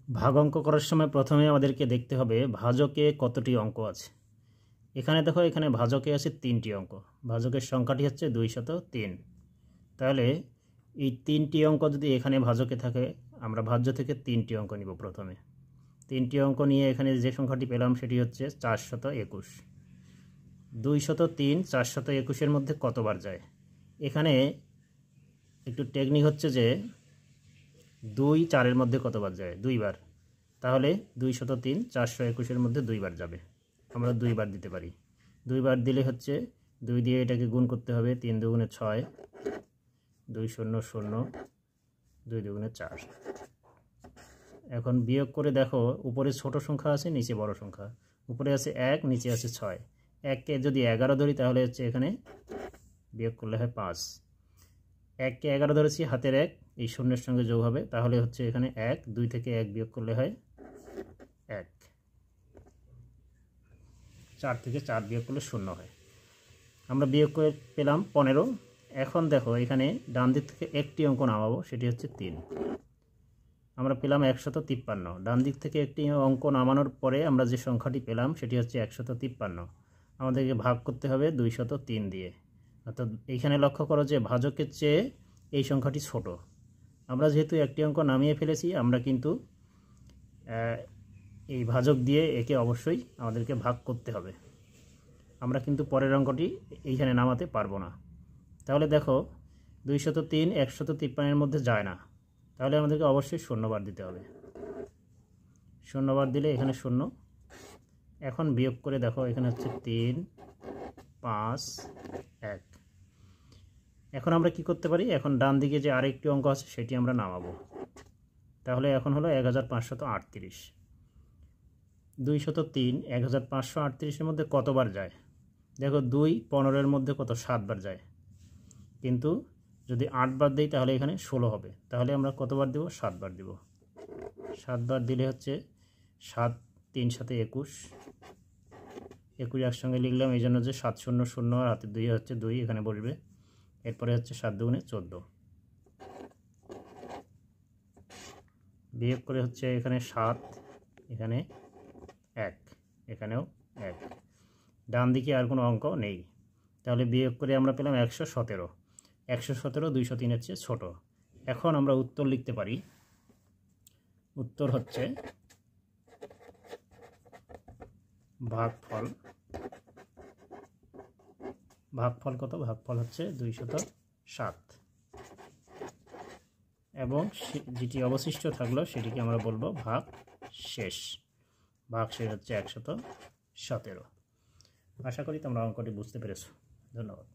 ভাগ অঙ্ক করার সময় প্রথমে আমাদেরকে দেখতে হবে ভাজকে কতটি অঙ্ক আছে। এখানে দেখো, এখানে ভাজকে আছে 3টি অঙ্ক। ভাজকের সংখ্যাটি হচ্ছে 203। তাহলে এই 3টি অঙ্ক যদি এখানে ভাজকে থাকে, আমরা ভাজ্য থেকে 3টি অঙ্ক নিব। প্রথমে 3টি অঙ্ক নিয়ে এখানে যে সংখ্যাটি পেলাম সেটি হচ্ছে 421। 203 421-এর মধ্যে কতবার যায়? এখানে একটু টেকনিক হচ্ছে যে 2 4-এর মধ্যে কতবার যায়? 2 বার। তাহলে 203 421-এর মধ্যে 2 বার যাবে। আমরা 2 বার দিতে পারি। 2 বার দিলে হচ্ছে 2 দিয়ে এটাকে গুণ করতে হবে। 3 দুগুণে 6, 2 0 0, 2 দুগুণে 4। এখন বিয়োগ করে দেখো, উপরে ছোট সংখ্যা আছে, নিচে বড় সংখ্যা। উপরে আছে 1, নিচে আছে 6। 1কে যদি 11 ধরি তাহলে হচ্ছে এখানে বিয়োগ করলে হয় 5। 1কে 11 ধরেছি, হাতের 1 এই শূন্যের সঙ্গে যোগ হবে, তাহলে হচ্ছে এখানে 1। 2 থেকে 1 বিয়োগ করলে হয় 1। 4 থেকে 4 বিয়োগ করলে 0 হয়। আমরা বিয়োগ করে পেলাম 15। এখন দেখো, এখানে ডান দিক থেকে একটি অঙ্ক নামাবো, সেটি হচ্ছে 3। আমরা পেলাম 153। ডান দিক থেকে একটি অঙ্ক নামানোর পরে আমরা যে সংখ্যাটি পেলাম সেটি হচ্ছে 153। আমাদেরকে ভাগ করতে হবে 203 দিয়ে। অর্থাৎ এইখানে লক্ষ্য করো যে ভাজকের চেয়ে এই সংখ্যাটি ছোট। আমরা যেহেতু একটি অঙ্ক নামিয়ে ফেলেছি, আমরা কিন্তু এই ভাজক দিয়ে একে অবশ্যই আমাদেরকে ভাগ করতে হবে। আমরা কিন্তু পরের অঙ্কটি এইখানে নামাতে পারবো না। তাহলে দেখো, 203 153-এর মধ্যে যায় না, তাহলে আমাদেরকে অবশ্যই 0 বার দিতে হবে। 0 বার দিলে এখানে 0। এখন বিয়োগ করে দেখো, এখানে হচ্ছে 3 5 1। এখন আমরা কি করতে পারি? এখন ডান দিকে যে আরেকটি অঙ্ক আছে সেটি আমরা নামাবো। তাহলে এখন হলো 1538। 203 1538-এর মধ্যে কতবার যায়? দেখো, 2 15-এর মধ্যে কত? 7 বার যায়। কিন্তু যদি 8 বার দিই তাহলে এখানে 16 হবে। তাহলে আমরা কতবার দেব? 7 বার দেব। 7 বার দিলে হচ্ছে 7 3 7 21। 21 একসঙ্গে লিখলাম এই জন্য যে 7 0 0 আর হাতে 2 হচ্ছে 2 এখানে বসবে। এরপরে হচ্ছে 7 দুগুণে 14। বিয়োগ করে হচ্ছে এখানে 7, এখানে 1, এখানেও 1। ডান দিকে আর কোনো অঙ্ক নেই, তাহলে বিয়োগ করে আমরা পেলাম 117। 117 203-এর চেয়ে ছোট। এখন আমরা উত্তর লিখতে পারি। উত্তর হচ্ছে ভাগফল। ভাগফল কত? ভাগফল হচ্ছে 207। এবং যেটি অবশিষ্ট থাকলো সেটিকে আমরা বলবো ভাগ শেষ। ভাগ শেষ হচ্ছে 117। আশা করি তোমরা অঙ্কটি বুঝতে পেরেছো। ধন্যবাদ।